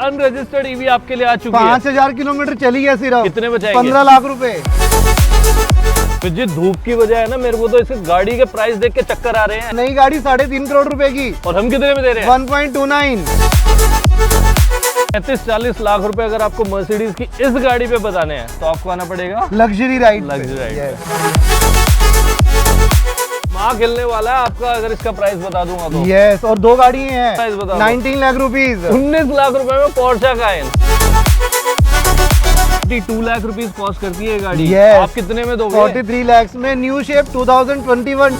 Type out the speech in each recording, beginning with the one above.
Unregistered EV आपके लिए आ चुकी है। 5000 किलोमीटर चली है सिर्फ। कितने में जाएंगे? 15 लाख रुपए। जी धूप की वजह है ना, मेरे को तो इस गाड़ी के प्राइस देख के चक्कर आ रहे हैं। नई गाड़ी 3.5 करोड़ रुपए की, और हम कितने में दे रहे हैं? 1.29। 35-40 लाख रुपए अगर आपको मर्सिडीज की इस गाड़ी पे बताने हैं तो आपको आना पड़ेगा लग्जरी राइड। Luxury ride. माँ खिलने वाला है आपका अगर इसका प्राइस बता दूंगा तो। यस, और दो गाड़ी हैं। प्राइस बता दो। 19 लाख रुपीज। 19 लाख रुपए में पोर्शा कायन 42 लाख रुपीज कॉस्ट करती है ये गाड़ी। Yes. आप कितने में दोगे? 43 लाख में new shape 2021।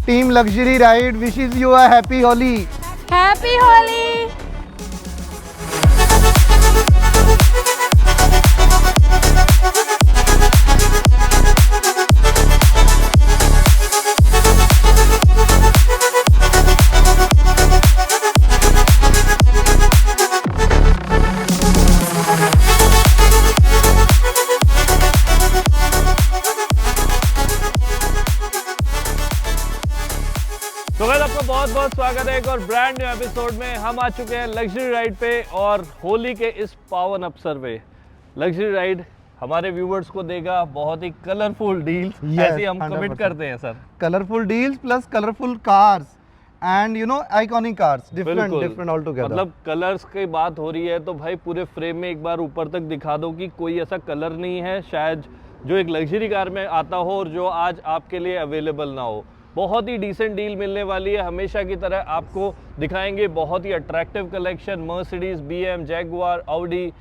Team luxury ride wishes you a happy Holi. Happy Holi. तो गाइस आपका बहुत बहुत स्वागत है एक और ब्रांड न्यू एपिसोड में। हम आ चुके हैं लग्जरी राइड पे और होली के इस पावन अवसर पे लग्जरी राइड हमारे व्यूवर्स को देगा बहुत ही कलरफुल डील्स। Yes, ऐसे हम 100%। कमिट करते हैं sir. Colourful deals plus colourful cars and you know iconic cars, different बिल्कुल। Different all together. मतलब कलर्स की बात हो रही है तो भाई पूरे फ्रेम में एक बार ऊपर तक दिखा दो कि कोई ऐसा कलर नहीं है शायद जो एक लग्जरी कार में आता हो और जो आज आपके लिए अवेलेबल ना हो। बहुत ही डिसेंट डील मिलने वाली है। हमेशा की तरह आपको दिखाएंगे बहुत ही attractive collection. Mercedes, BM, Jaguar, Audi,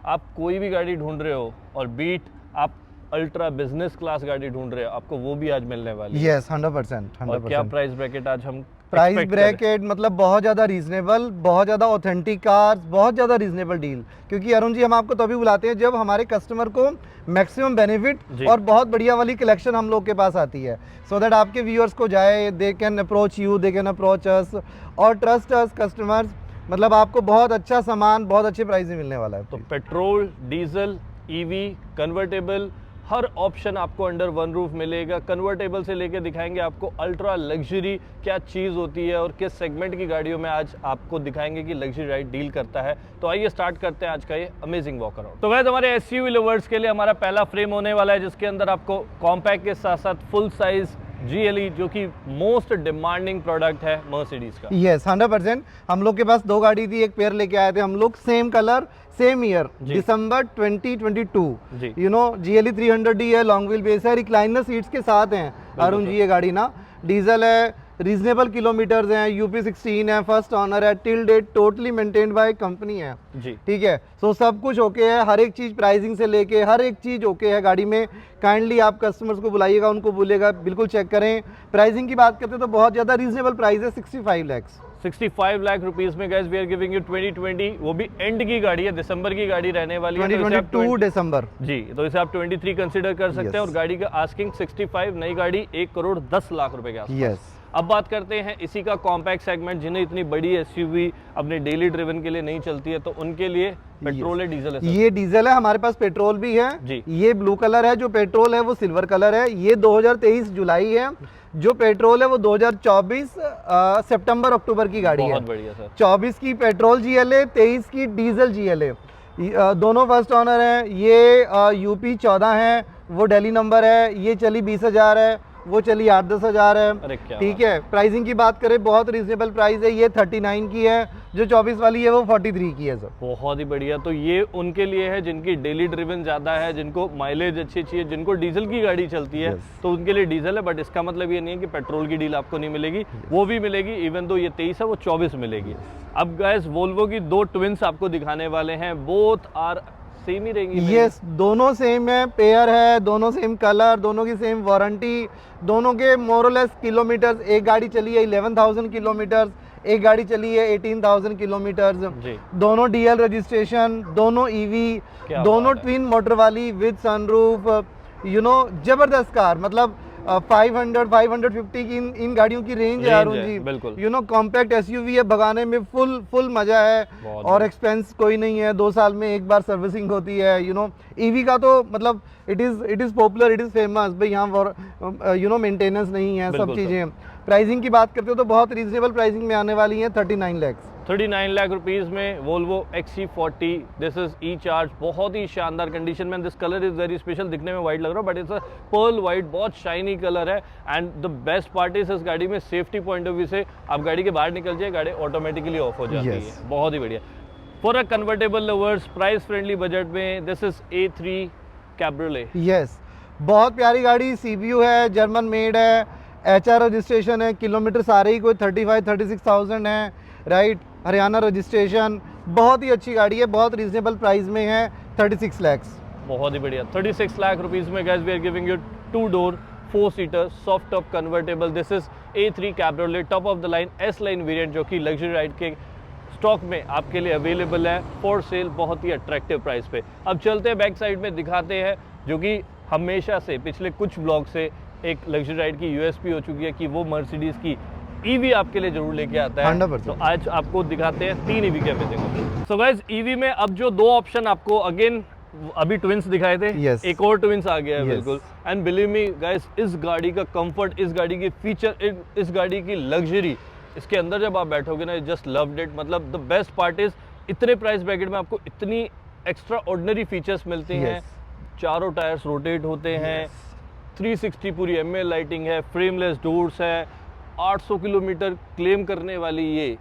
आप कोई भी गाड़ी ढूंढ रहे हो और बीट आप अल्ट्रा बिजनेस क्लास गाड़ी ढूंढ रहे हो, आपको वो भी आज मिलने वाली है। यस, 100%। और क्या प्राइस ब्रैकेट आज हम प्राइस expect करें? ब्रैकेट मतलब बहुत ज़्यादा रीजनेबल, बहुत ज़्यादा ऑथेंटिक कार्स, बहुत ज़्यादा रीजनेबल डील। क्योंकि अरुण जी हम आपको तभी बुलाते हैं जब हमारे कस्टमर को मैक्सिमम बेनिफिट और बहुत बढ़िया वाली कलेक्शन हम लोग के पास आती है, सो दैट आपके व्यूअर्स को जाए, they can approach you, they can approach अस और ट्रस्ट अस कस्टमर्स। मतलब आपको बहुत अच्छा सामान बहुत अच्छे प्राइस में मिलने वाला है। तो पेट्रोल, डीजल, ईवी, कन्वर्टेबल हर ऑप्शन आपको अंडर वन रूफ मिलेगा। कन्वर्टेबल से लेके दिखाएंगे आपको अल्ट्रा लग्जरी क्या चीज़ होती है और किस सेगमेंट की गाड़ियों में आज आपको दिखाएंगे कि लग्जरी राइड डील करता है। तो आइए स्टार्ट करते हैं आज का ये अमेजिंग वॉक अराउंड। तो वैसे हमारे एसयूवी लवर्स के लिए हमारा पहला फ्रेम होने वाला है जिसके अंदर आपको कॉम्पैक्ट के साथ साथ फुल साइज GLE जो कि मोस्ट डिमांडिंग प्रोडक्ट है मर्सिडीज का। यस, 100%। हम लोग के पास दो गाड़ी थी, एक पेयर लेके आए थे हम लोग, same colour same year, December 2022। You know GLE 300D है, लॉन्ग व्हील बेस है, रिक्लाइनर सीट्स के साथ हैं अरुण जी। ये गाड़ी ना डीजल है, रीजनेबल किलोमीटर्स हैं, यूपी 16 है, फर्स्ट ऑनर है, till date totally maintained by company है जी। ठीक है। सो सब कुछ ओके है, हर एक चीज़ प्राइसिंग से लेके हर एक चीज़ ओके है गाड़ी में। काइंडली आप कस्टमर्स को बुलाइएगा, उनको बोलिएगा बिल्कुल चेक करें। प्राइसिंग की बात करते हैं तो बहुत ज़्यादा रीजनेबल प्राइस है, 65 लाख। 65 लाख रुपीस में guys we are giving you 2020, वो भी एंड की गाड़ी है, दिसंबर की गाड़ी रहने वाली है। 2022 दिसंबर जी, तो इसे आप 23 कंसीडर कर सकते हैं। और गाड़ी का आस्किंग 65, नई गाड़ी 1 करोड़ 10 लाख रुपए के आसपास। यस। अब बात करते हैं इसी का कॉम्पैक्ट सेगमेंट, जिन्हें इतनी बड़ी एसयूवी अपने डेली ड्रिवन के लिए नहीं चलती है, तो उनके लिए पेट्रोल है, डीजल है सर? ये डीजल है, हमारे पास पेट्रोल भी है जी। ये ब्लू कलर है, जो पेट्रोल है वो सिल्वर कलर है। ये 2023 जुलाई है, जो पेट्रोल है वो 2024 सितंबर अक्टूबर की गाड़ी है। बहुत बढ़िया सर। 24 की पेट्रोल GLA, 23 की डीजल GLA, दोनों फर्स्ट ऑनर है। ये यूपी 14 है, वो दिल्ली नंबर है। ये चली 20,000 है, वो चली 8-10 हज़ार है। अरे क्या ठीक है। प्राइसिंग की बात करें बहुत रीजनेबल प्राइस है। ये 39 की है, जो 24 वाली है वो 43 की है सर। बहुत ही बढ़िया। तो ये उनके लिए है जिनकी डेली ड्रिवन ज़्यादा है, जिनको माइलेज अच्छी चाहिए, जिनको डीजल की गाड़ी चलती है, तो उनके लिए डीजल है। बट इसका मतलब ये नहीं है कि पेट्रोल की डील आपको नहीं मिलेगी, वो भी मिलेगी। इवन दो ये 23 है, वो 24 मिलेगी। अब गाइस वोल्वो की दो ट्विंस आपको दिखाने वाले हैं, बोथ आर सेम ही रहेंगी। यस, दोनों सेम है, पेयर है, दोनों सेम कलर, दोनों की सेम वारंटी, दोनों के मोरलेस किलोमीटर्स। एक गाड़ी चली है 11,000 किलोमीटर्स, एक गाड़ी चली है 18,000 किलोमीटर, जी। दोनों डीएल रजिस्ट्रेशन, दोनों ईवी, क्या दोनों बात है। ट्विन मोटर वाली विद सनरूफ, जबरदस्त कार, मतलब 500 550 की इन गाड़ियों की रेंज है रेंज अरुण है, जी। बिल्कुल। कॉम्पैक्ट एसयूवी है, भगाने में फुल मजा है बहुत और एक्सपेंस कोई नहीं है, 2 साल में एक बार सर्विसिंग होती है। ईवी का तो मतलब it is popular, it is famous भाई, यहाँ मेंटेनेंस नहीं है, सब बिल्कुल सर। चीज़ें। प्राइसिंग की बात करते हो तो बहुत रीजनेबल प्राइसिंग में आने वाली है, 39 लाख। 39 लाख रुपीस में Volvo XC40, this is E charge, बहुत ही शानदार कंडीशन में। This colour is very special, दिखने में वाइट लग रहा है but it's a pearl white, बहुत शाइनी कलर है। And the best part is इस गाड़ी में सेफ्टी पॉइंट ऑफ व्यू से आप गाड़ी के बाहर निकल जाए, गाड़ी ऑटोमेटिकली ऑफ हो जाती Yes. है। बहुत ही बढ़िया। For a convertible lovers, price friendly budget में, this is A3 cabriolet. Yes, बहुत प्यारी गाड़ी, CBU है, जर्मन मेड है, HR रजिस्ट्रेशन है, किलोमीटर सारे ही कोई 35-36,000 है, राइट, हरियाणा रजिस्ट्रेशन, बहुत ही अच्छी गाड़ी है, बहुत रीजनेबल प्राइस में है, 36 लाख। बहुत ही बढ़िया। 36 लाख रुपीस में guys we are giving you 2 door 4 seater soft top convertible. This is A3 cabriolet, top of the line S line variant, जो कि लग्जरी राइड के स्टॉक में आपके लिए अवेलेबल है फॉर सेल, बहुत ही अट्रैक्टिव प्राइस पे। अब चलते हैं बैक साइड में, दिखाते हैं, जो कि हमेशा से पिछले कुछ ब्लॉग से एक लग्जरी राइड की USP हो चुकी है कि वो मर्सिडीज की ईवी आपके लिए जरूर लेके आता है। 100%। तो आज आपको दिखाते हैं 3 ईवी के अमेजिंग। सो गाइस, ईवी में अब जो 2 ऑप्शन आपको, अगेन अभी ट्विंस दिखाए थे, Yes. एक और ट्विंस आ गया है। Yes. बिल्कुल। एंड बिलीव मी गाइस, इस गाड़ी का कंफर्ट, इस गाड़ी की फीचर, इस गाड़ी की लग्जरी, इसके अंदर जब आप बैठोगे ना, जस्ट लव्ड इट। मतलब द बेस्ट पार्ट इज इतने प्राइस ब्रैकेट में आपको इतनी एक्स्ट्रा ऑर्डिनरी फीचर्स मिलते हैं। चारों टायर्स रोटेट होते हैं, 360 पूरी ML लाइटिंग है, फ्रेमलेस डोर्स है, 800 किलोमीटर क्लेम करने वाली ये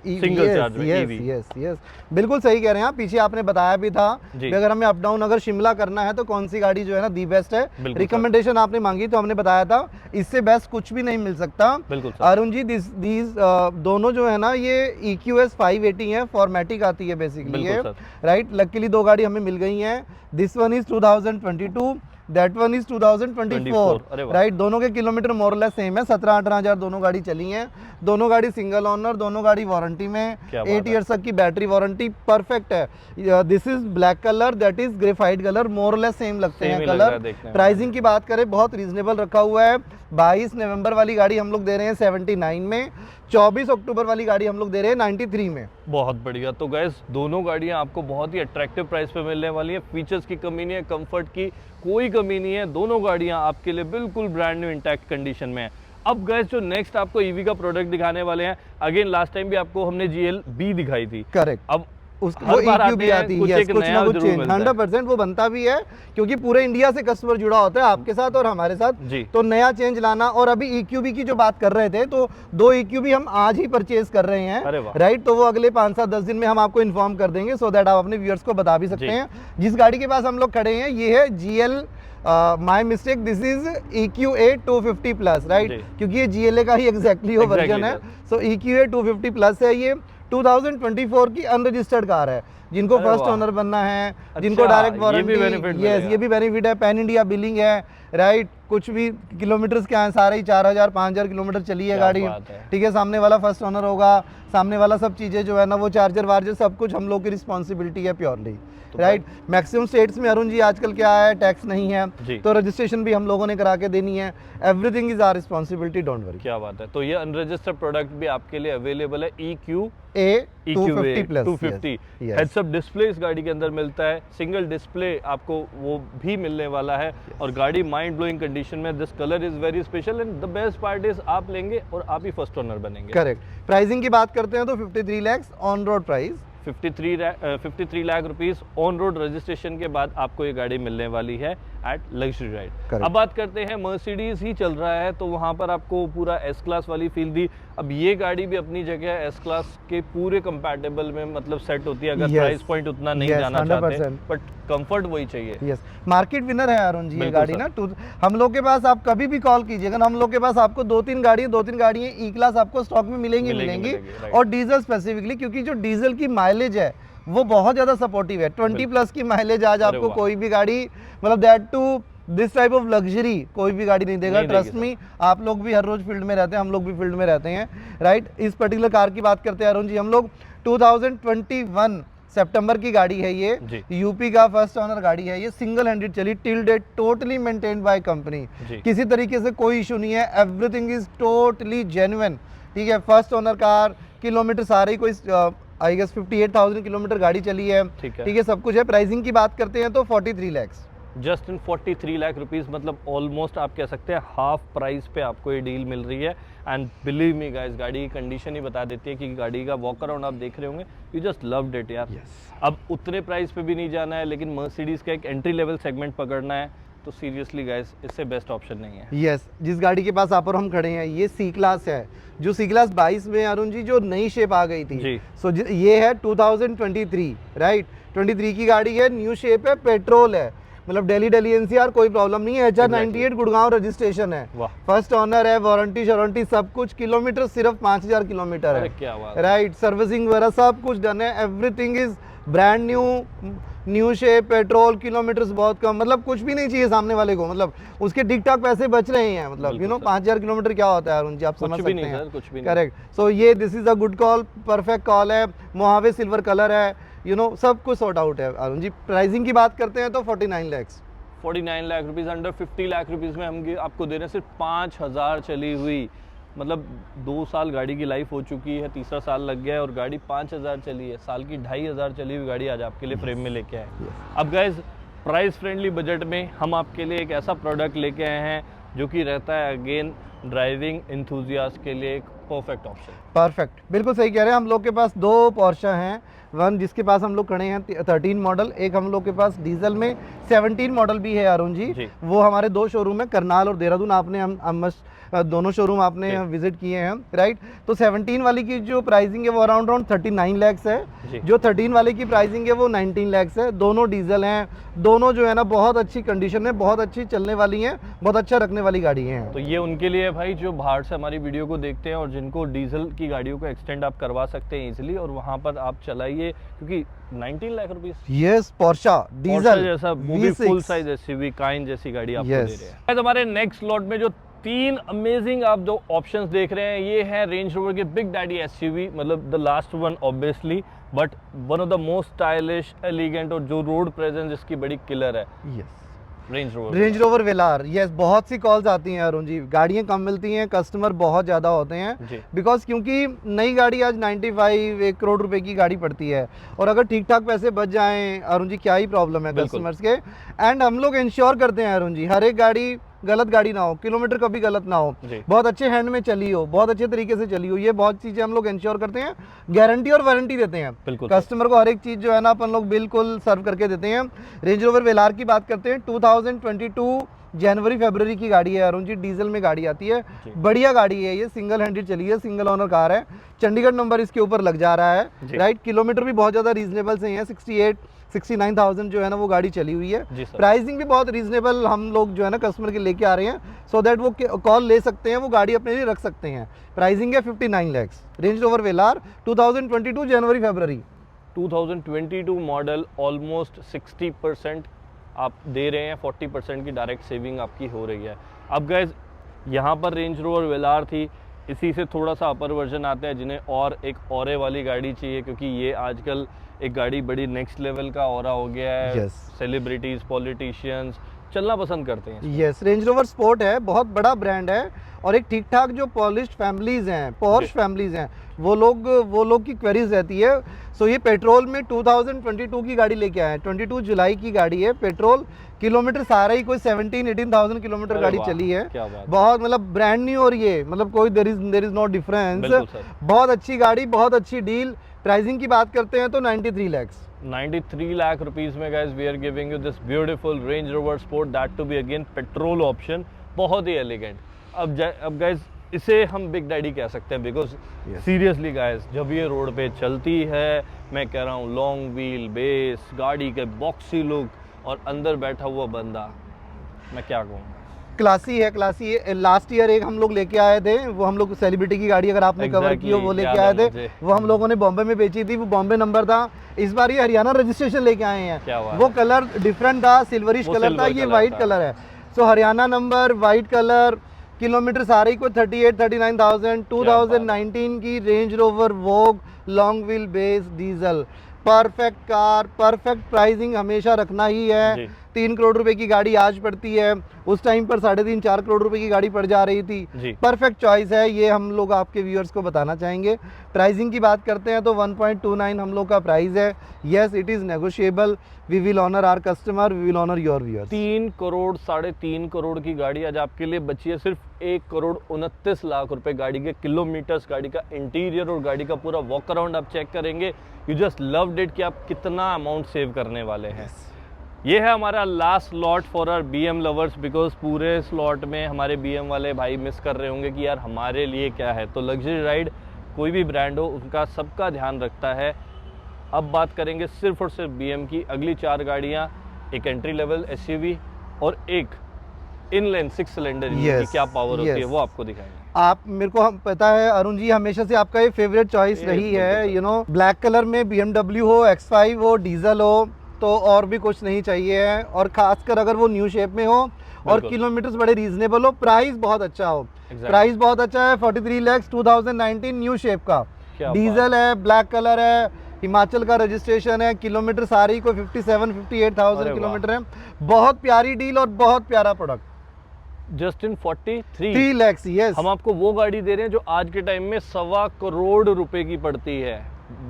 सिंगल चार्ज में ईवी। यस, बिल्कुल सही कह रहे हैं आप। पीछे आपने बताया भी था जी। कि अगर हमें अप डाउन अगर शिमला करना है तो कौन सी गाड़ी जो है ना दी बेस्ट है। बिल्कुल रिकमेंडेशन आपने मांगी तो हमने बताया था, इससे बेस्ट कुछ भी नहीं मिल सकता। बिल्कुल सर। अरुण जी, दीज दोनों जो है ना, ये EQS 580 है, फॉर्मेटिक आती है बेसिकली ये, बिल्कुल राइट। लकीली 2 गाड़ी हमें मिल गई हैं। This one is 2022, that one is 2024, अरे वाह। राइट। दोनों के किलोमीटर मोरलेस सेम है, 17-18 हज़ार दोनों गाड़ी चली हैं। दोनों गाड़ी सिंगल ओनर, दोनों गाड़ी वारंटी में, क्या बात 8 ईयर्स तक की बैटरी वारंटी, परफेक्ट है। This is black colour, that is graphite colour, more or less same लगते Same हैं ही लग रहा है कलर। देखने में। प्राइसिंग की बात करें, बहुत रीजनेबल रखा हुआ है। 22 नवंबर वाली गाड़ी हम लोग दे रहे हैं 79 में, 24 अक्टूबर वाली गाड़ी हम लोग दे रहे हैं 93 में। बहुत बढ़िया। तो गैस, दोनों गाड़ियां आपको बहुत ही अट्रैक्टिव प्राइस पे मिलने वाली है। फीचर्स की कमी नहीं है, कंफर्ट की कोई कमी नहीं है। दोनों गाड़ियां आपके लिए बिल्कुल ब्रांड न्यू इंटैक्ट कंडीशन में है। अब गैस, जो नेक्स्ट आपको ईवी का प्रोडक्ट दिखाने वाले हैं, अगेन लास्ट टाइम भी आपको हमने GLB दिखाई थी। करेक्ट। अब वो हर बार EQ आते भी हैं, आती है, कुछ yes, एक कुछ नया ना कुछ जरूर चेंज, मिलता है। 100% वो बनता भी है, क्योंकि पूरे इंडिया से कस्टमर जुड़ा होता है आपके साथ और हमारे साथ जी। तो नया चेंज लाना। और अभी EQB की जो बात कर रहे थे, तो 2 EQB हम आज ही परचेज कर रहे अरे हैं, वाह। राइट। तो वो अगले 5-7-10 दिन में हम आपको इन्फॉर्म कर देंगे, सो दैट आप अपने व्यूअर्स को बता भी सकते जी। हैं। जिस गाड़ी के पास हम लोग खड़े हैं, ये है GL, my mistake, this is EQA 250 plus, right, जी। क्योंकि ये GLA का ही एग्जैक्टली वो Exactly, वर्जन है। sir। सो EQA 250 प्लस है। ये 2024 की अनरजिस्टर्ड कार है। जिनको अरे फर्स्ट वाह। ओनर बनना है, जिनको अच्छा, डायरेक्ट ये वारंटी, भी benefit यस, मिलेगा। ये भी बेनिफिट है। पैन इंडिया बिलिंग है, राइट। कुछ भी किलोमीटर्स क्या है, सारे ही 4,000-5,000 किलोमीटर चली है क्या गाड़ी, बात है। ठीक है। सामने वाला फर्स्ट ओनर होगा, सामने वाला सब चीज़ें जो है ना, वो चार्जर वार्जर सब कुछ हम लोग की रिस्पॉन्सिबिलिटी है प्योरली, राइट। मैक्सिमम स्टेट्स में अरुण जी आजकल क्या है, टैक्स नहीं है, जी। तो रजिस्ट्रेशन भी हम लोगों ने करा के देनी है। Everything is our responsibility, don't worry. क्या बात है। तो ये अनरजिस्टर्ड प्रोडक्ट भी आपके लिए अवेलेबल है। EQA 250 plus, 250 heads up display इस गाड़ी के अंदर मिलता है। सिंगल डिस्प्ले आपको वो भी मिलने वाला है। और गाड़ी माइंड ब्लोइंग कंडीशन में, this colour is very special and the best part is आप लेंगे और आप ही फर्स्ट ओनर बनेंगे। करेक्ट। प्राइसिंग की बात करते हैं तो 53 lakh on road price, 53 lakh rupees on road registration के बाद आपको ये गाड़ी मिलने वाली है एट लग्जरी राइड। Correct. अब बात करते हैं, मर्सिडीज ही चल रहा है तो वहां पर आपको पूरा एस क्लास वाली फील दी। अब ये गाड़ी भी अपनी जगह एस क्लास के पूरे कंपैटिबल में मतलब सेट होती है। अगर Yes. प्राइस पॉइंट उतना नहीं Yes, जाना चाहते 100%. बट कंफर्ट वही चाहिए। यस, मार्केट विनर है अरुण जी ये बिल्कुल गाड़ी सर। ना। हम लोग के पास आप कभी भी कॉल कीजिएगा ना, हम लोग के पास आपको 2-3 गाड़ियाँ ई क्लास आपको स्टॉक में मिलेंगी। right. और डीजल स्पेसिफिकली, क्योंकि जो डीजल की माइलेज है वो बहुत ज़्यादा सपोर्टिव है। 20 प्लस की माइलेज आज अरे आपको वाह। कोई भी गाड़ी, मतलब that too this type of luxury कोई भी गाड़ी नहीं देगा, नहीं देगी ट्रस्ट मी। आप लोग भी हर रोज फील्ड में रहते हैं, हम लोग भी फील्ड में रहते हैं, राइट। इस पर्टिकुलर कार की बात करते हैं अरुण जी, हम लोग 2021 सितंबर की गाड़ी है ये, यूपी का फर्स्ट ओनर गाड़ी है ये, सिंगल हैंडेड चली till date, totally maintained by company, किसी तरीके से कोई इशू नहीं है, एवरीथिंग इज टोटली जेन्युइन, ठीक है। फर्स्ट ओनर कार, किलोमीटर सारे ही कोई आई गेस 58,000 किलोमीटर गाड़ी चली है, ठीक है, सब कुछ है। प्राइसिंग की बात करते हैं तो 43 lakhs, just in 43 lakh rupees, मतलब ऑलमोस्ट आप कह सकते हैं हाफ प्राइस पे आपको ये डील मिल रही है। एंड बिलीव मी गाइस, गाड़ी की कंडीशन ही बता देती है कि गाड़ी का वॉक अराउंड आप देख रहे होंगे, यू जस्ट लव्ड इट यार। अब उतने प्राइस पे भी नहीं जाना है, लेकिन मर्सिडीज का एक एंट्री लेवल सेगमेंट पकड़ना है, तो सीरियसली गाइस इससे बेस्ट ऑप्शन नहीं है। यस, जिस गाड़ी के पास आप और हम खड़े हैं ये सी क्लास है, जो सी क्लास 22 में अरुण जी जो नई शेप आ गई थी, सो ये है 2023, राइट। 23 की गाड़ी है, न्यू शेप है, पेट्रोल है, मतलब दिल्ली एनसीआर कोई प्रॉब्लम नहीं है, HR 98 गुड़गांव रजिस्ट्रेशन है, फर्स्ट ओनर है, वारंटी सब कुछ, किलोमीटर सिर्फ 5000 किलोमीटर है, क्या बात, राइट। सर्विसिंग वगैरह सब कुछ डन है, everything is brand new shape, petrol, kilometres बहुत कम, मतलब कुछ भी नहीं चाहिए सामने वाले को, मतलब उसके ठीक ठाक पैसे बच रहे हैं, मतलब यू नो 5000 किलोमीटर क्या होता है अरुण जी, आप समझ सकते हैं, कुछ भी नहीं, करेक्ट। सो ये this is a good call, perfect call है, मोहावे सिल्वर कलर है, यू नो सब कुछ सॉर्ट आउट है अरुण जी। प्राइसिंग की बात करते हैं तो 49 lakhs, 49 lakh rupees, under 50 lakh rupees में हम आपको दे रहे हैं सिर्फ 5000 चली हुई, मतलब 2 साल गाड़ी की लाइफ हो चुकी है, तीसरा साल लग गया है और गाड़ी 5000 चली है, साल की 2500 चली हुई गाड़ी आज आपके लिए फ्रेम में लेके आए। अब गाइज प्राइस फ्रेंडली बजट में हम आपके लिए एक ऐसा प्रोडक्ट लेके आए हैं जो कि रहता है अगेन ड्राइविंग एंथुजियास्ट के लिए एक परफेक्ट ऑप्शन। परफेक्ट, बिल्कुल सही कह रहे हैं। हम लोग के पास 2 पोर्शा हैं, वन जिसके पास हम लोग खड़े हैं 13 मॉडल, एक हम लोग के पास डीजल में 17 मॉडल भी है अरुण जी। वो हमारे 2 शोरूम है, करनाल और देहरादून, आपने हम दोनों शोरूम आपने विजिट किए हैं, राइट। तो 17 वाली की जो प्राइसिंग है वो अराउंड 39 lakhs है, जो 13 वाले की प्राइसिंग है वो 19 lakhs है। दोनों डीजल हैं, दोनों जो है ना बहुत अच्छी कंडीशन में, बहुत अच्छी चलने वाली हैं, बहुत अच्छा रखने वाली गाड़ी हैं। तो ये उनके लिए भाई जो बाहर से हमारी वीडियो को देखते हैं और जिनको डीजल की गाड़ियों को एक्सटेंड आप करवा सकते हैं इजीली, और वहाँ पर आप चलाइए, क्योंकि 19 lakh rupees, yes, Portia diesel जैसा वो भी फुल साइज एसयूवी काइन जैसी गाड़ी आपको दे रहे हैं। हमारे नेक्स्ट लॉट में जो 3 अमेजिंग आप जो ऑप्शंस देख रहे हैं, ये है रेंज रोवर के बिग डैडी एसयूवी, मतलब the last one obviously, but one of the most stylish, elegant और जो रोड प्रेजेंस जिसकी बड़ी किलर है, यस, रेंज रोवर वेलार। यस, बहुत सी कॉल्स आती हैं अरुण जी, गाड़ियाँ कम मिलती हैं, कस्टमर बहुत ज़्यादा होते हैं, बिकॉज क्योंकि नई गाड़ी आज 95 1 करोड़ रुपए की गाड़ी पड़ती है, और अगर ठीक ठाक पैसे बच जाएं अरुण जी क्या ही प्रॉब्लम है कस्टमर्स के। एंड हम लोग इंश्योर करते हैं अरुण जी, हर एक गाड़ी गलत गाड़ी ना हो, किलोमीटर कभी गलत ना हो, बहुत अच्छे हैंड में चली हो, बहुत अच्छे तरीके से चली हो, ये बहुत चीजें हम लोग इंश्योर करते हैं, गारंटी और वारंटी देते हैं कस्टमर को, हर एक चीज जो है ना अपन लोग बिल्कुल सर्व करके देते हैं। रेंज रोवर वेलार की बात करते हैं, 2022 जनवरी फरवरी की गाड़ी है अरुण जी, डीजल में गाड़ी आती है, बढ़िया गाड़ी है ये, सिंगल हैंडेड चली है, सिंगल ओनर कार है, चंडीगढ़ नंबर इसके ऊपर लग जा रहा है, राइट। किलोमीटर भी बहुत ज्यादा रीजनेबल से हैं, 69,000 जो है ना वो गाड़ी चली हुई है। प्राइसिंग भी बहुत रीजनेबल हम लोग जो है ना कस्टमर के लेके आ रहे हैं, सो दैट वो कॉल ले सकते हैं, वो गाड़ी अपने लिए रख सकते हैं। प्राइसिंग है 59 lakhs, रेंज रोवर वेलार 2022 जनवरी फरवरी, 2022 मॉडल, ऑलमोस्ट 60% आप दे रहे हैं, 40% की डायरेक्ट सेविंग आपकी हो रही है। अब गाइज यहाँ पर रेंज रोवर वेलार थी, इसी से थोड़ा सा अपर वर्जन आता है जिन्हें और एक ऑरे वाली गाड़ी चाहिए, क्योंकि ये आजकल एक गाड़ी बड़ी नेक्स्ट लेवल का ऑरा हो गया है, सेलिब्रिटीज, पॉलिटिशियंस चलना पसंद करते हैं। यस, रेंज रोवर स्पोर्ट है, बहुत बड़ा ब्रांड है, और एक ठीक ठाक जो पॉलिश्ड फैमिलीज हैं, पॉर्श फैमिलीज हैं, वो लोग की क्वेरीज रहती है। सो ये पेट्रोल में 2022 की गाड़ी लेके आए हैं, 22 जुलाई की गाड़ी है, पेट्रोल, किलोमीटर सारा ही कोई 17-18,000 किलोमीटर गाड़ी चली है, बहुत मतलब ब्रांड न्यू, और ये मतलब कोई देयर इज नो डिफरेंस, बहुत अच्छी गाड़ी, बहुत अच्छी डील। प्राइसिंग की बात करते हैं तो 93 lakhs, 93 लाख रुपीस में guys we are giving you this beautiful range rover sport, that too be again petrol option, बहुत ही एलिगेंट। अब गाइस इसे हम बिग डैडी कह सकते हैं, बिकॉज सीरियसली गाइस जब ये रोड पे चलती है, मैं कह रहा हूँ लॉन्ग व्हील बेस, गाड़ी के बॉक्सी लुक और अंदर बैठा हुआ बंदा, मैं क्या कहूँ, क्लासी है, क्लासी है। लास्ट ईयर एक हम लोग लेके आए थे, वो हम लोग सेलिब्रिटी की गाड़ी अगर आपने कवर की हो वो लेके आए थे, वो हम लोगों ने बॉम्बे में बेची थी, वो बॉम्बे नंबर था। इस बार ये हरियाणा रजिस्ट्रेशन लेके आए हैं, वो कलर डिफरेंट था, सिल्वरिश कलर था, ये वाइट कलर है। So Haryana number, white colour, kilometre सारे को 38-39,000, 2019 की Range Rover Vogue long wheel base diesel, perfect car, perfect pricing हमेशा रखना ही है। 3 करोड़ रुपए की गाड़ी आज पड़ती है, उस टाइम पर 3.5-4 करोड़ रुपए की गाड़ी पड़ जा रही थी। परफेक्ट चॉइस है, ये हम लोग आपके व्यूअर्स को बताना चाहेंगे। प्राइसिंग की बात करते हैं तो 1.29 हम लोग का प्राइस है। Yes, it is negotiable, we will honour our customer, we will honour your viewers. 3 crore 3.5 crore की गाड़ी आज आपके लिए बची है सिर्फ 1 करोड़ 29 लाख रुपए। गाड़ी के किलोमीटर्स, गाड़ी का इंटीरियर और गाड़ी का पूरा वॉक अराउंड आप चेक करेंगे, यू जस्ट लव्ड इट कि आप कितना अमाउंट सेव करने वाले हैं। ये है हमारा last slot for our BM lovers, because पूरे स्लॉट में हमारे BM वाले भाई मिस कर रहे होंगे कि यार हमारे लिए क्या है। तो लग्जरी राइड कोई भी ब्रांड हो, उनका सबका ध्यान रखता है। अब बात करेंगे सिर्फ और सिर्फ BM की। अगली 4 गाड़ियाँ, एक एंट्री लेवल SUV और एक इनलाइन 6 सिलेंडर की क्या पावर होती है वो आपको दिखाएंगे। आप मेरे को हम पता है अरुण जी, हमेशा से आपका ये फेवरेट चॉइस रही है, यू नो, ब्लैक कलर में BMW हो, X5 हो, डीजल हो, तो और भी कुछ नहीं चाहिए है। और खासकर अगर वो न्यू शेप में हो और किलोमीटर्स बड़े रीजनेबल हो, प्राइस बहुत अच्छा हो। प्राइस बहुत अच्छा है, 43 लाख 2019 न्यू शेप का डीजल है, ब्लैक कलर है, हिमाचल का रजिस्ट्रेशन है, किलोमीटर सारी को 57-58,000 किलोमीटर है। बहुत प्यारी डील और बहुत प्यारा product. Just in 43 lakh. Yes, हम आपको वो गाड़ी दे रहे हैं जो आज के टाइम में 1.25 करोड़ रुपए की पड़ती है।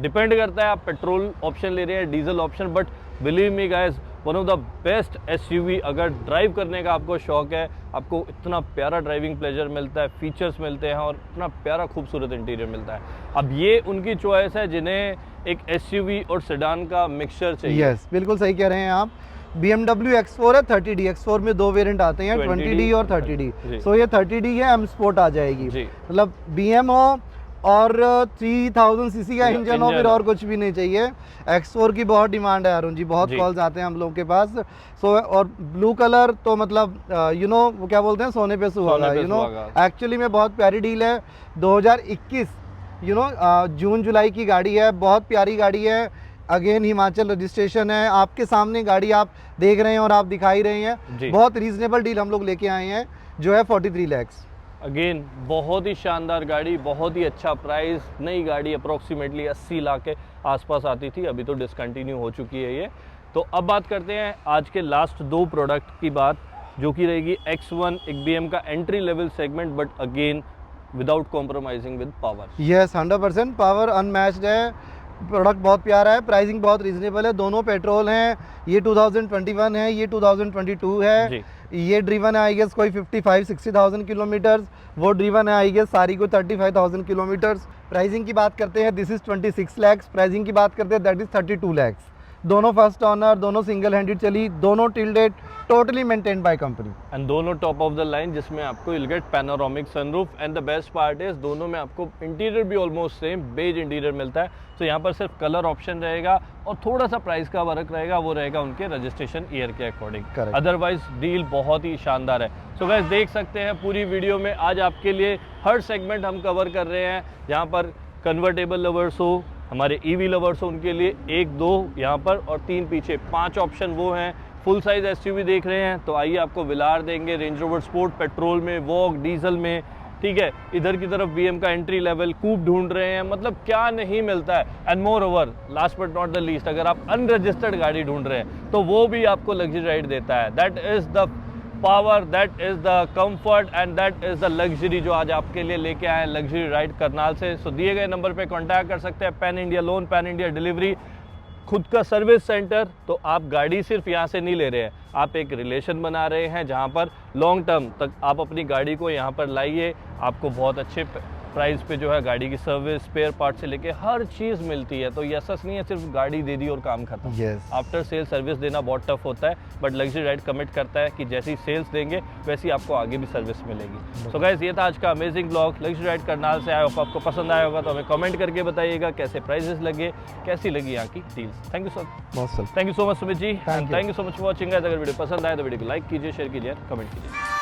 डिपेंड करता है आप पेट्रोल ऑप्शन ले रहे हैं, diesel option, but believe me guys, one of the best SUV। अगर ड्राइव करने का आपको शौक है, आपको इतना प्यारा ड्राइविंग प्लेजर मिलता है, फीचर्स मिलते हैं और इतना प्यारा खूबसूरत इंटीरियर मिलता है। अब ये उनकी चॉइस है जिन्हें एक SUV और सेडान का मिक्सचर चाहिए। यस, बिल्कुल सही कह रहे हैं आप। BMW X4 है, 30D। X4 में 2 वेरिएंट आते हैं, 20D और 30D। सो ये 30D है, M स्पोर्ट आ जाएगी। मतलब BM हो और 3000 सीसी का इंजन हो, फिर और कुछ भी नहीं चाहिए। X4 की बहुत डिमांड है अरुण जी, बहुत कॉल्स आते हैं हम लोग के पास। सो और ब्लू कलर तो मतलब यू नो, वो क्या बोलते हैं, सोने पे सुहागा, यू नो। एक्चुअली में बहुत प्यारी डील है। 2021 यू नो जून जुलाई की गाड़ी है, बहुत प्यारी गाड़ी है। अगेन हिमाचल रजिस्ट्रेशन है, आपके सामने गाड़ी आप देख रहे हैं और आप दिखाई रहे हैं। बहुत रीजनेबल डील हम लोग लेके आए हैं, जो है 43 लाख। अगेन बहुत ही शानदार गाड़ी, बहुत ही अच्छा प्राइस। नई गाड़ी अप्रोक्सीमेटली 80 लाख के आसपास आती थी, अभी तो डिसकंटिन्यू हो चुकी है ये। तो अब बात करते हैं आज के लास्ट 2 प्रोडक्ट की बात, जो कि रहेगी X1, एक BM का entry level segment, but again without compromising with power. Yes, 100% power unmatched है। प्रोडक्ट बहुत प्यारा है, प्राइसिंग बहुत रीजनेबल है। दोनों पेट्रोल हैं, ये 2021 है, ये 2022 है। ये ड्रिवन है आई गेस कोई 55-60,000 किलोमीटर, वो ड्रिवन है आई गेस सारी को 35,000 किलोमीटर। प्राइसिंग की बात करते हैं, दिस इज 26 लाख। प्राइसिंग की बात करते हैं, दैट इज 32 लाख। दोनों फर्स्ट ऑनर, दोनों सिंगल हैंडेड चली, दोनों till date totally maintained by company, and दोनों टॉप ऑफ द लाइन, जिसमें आपको you'll get panoramic sunroof. And the best part is दोनों में आपको इंटीरियर भी ऑलमोस्ट सेम बेज इंटीरियर मिलता है। तो यहाँ पर सिर्फ कलर ऑप्शन रहेगा और थोड़ा सा प्राइस का फर्क रहेगा, वो रहेगा उनके रजिस्ट्रेशन ईयर के अकॉर्डिंग। अदरवाइज डील बहुत ही शानदार है। सो गाइस देख सकते हैं पूरी वीडियो में आज आपके लिए हर सेगमेंट हम कवर कर रहे हैं। यहाँ पर कन्वर्टेबल लवर्स हो, हमारे EV लवर्स हो, उनके लिए 1-2 यहाँ पर और 3 पीछे, 5 ऑप्शन वो हैं। फुल साइज SUV देख रहे हैं तो आइए आपको विलार देंगे, रेंज रोवर स्पोर्ट पेट्रोल में, वॉक डीजल में, ठीक है। इधर की तरफ BM का एंट्री लेवल कूप ढूंढ रहे हैं, मतलब क्या नहीं मिलता है। And more over, last but not the least, अगर आप अनरजिस्टर्ड गाड़ी ढूंढ रहे हैं तो वो भी आपको लग्जरी राइड देता है। That is the power, that is the comfort and that is the luxury जो आज आपके लिए लेके आए हैं लग्जरी राइड करनाल से। सो दिए गए नंबर पे कांटेक्ट कर सकते हैं। Pan India loan, pan India delivery, खुद का सर्विस सेंटर। तो आप गाड़ी सिर्फ यहाँ से नहीं ले रहे हैं, आप एक रिलेशन बना रहे हैं जहाँ पर लॉन्ग टर्म तक आप अपनी गाड़ी को यहाँ पर लाइए। आपको बहुत अच्छे प्राइस पे जो है गाड़ी की सर्विस, स्पेयर पार्ट से लेके हर चीज़ मिलती है। तो ये ऐसा नहीं है सिर्फ गाड़ी दे दी और काम खत्म। आफ्टर सेल सर्विस देना बहुत टफ होता है, बट लग्जरी राइड कमिट करता है कि जैसी सेल्स देंगे वैसी आपको आगे भी सर्विस मिलेगी। सो गाइस ये था आज का amazing blog luxury ride Karnal से। आई होप आपको पसंद आया होगा, तो हमें कमेंट करके बताइएगा कैसे प्राइजेस लगे, कैसी लगी यहाँ की deals. Thank you so much Sumit ji, thank you so much for watching. अगर वीडियो पसंद आए तो वीडियो को लाइक कीजिए, शेयर कीजिए, कमेंट कीजिए।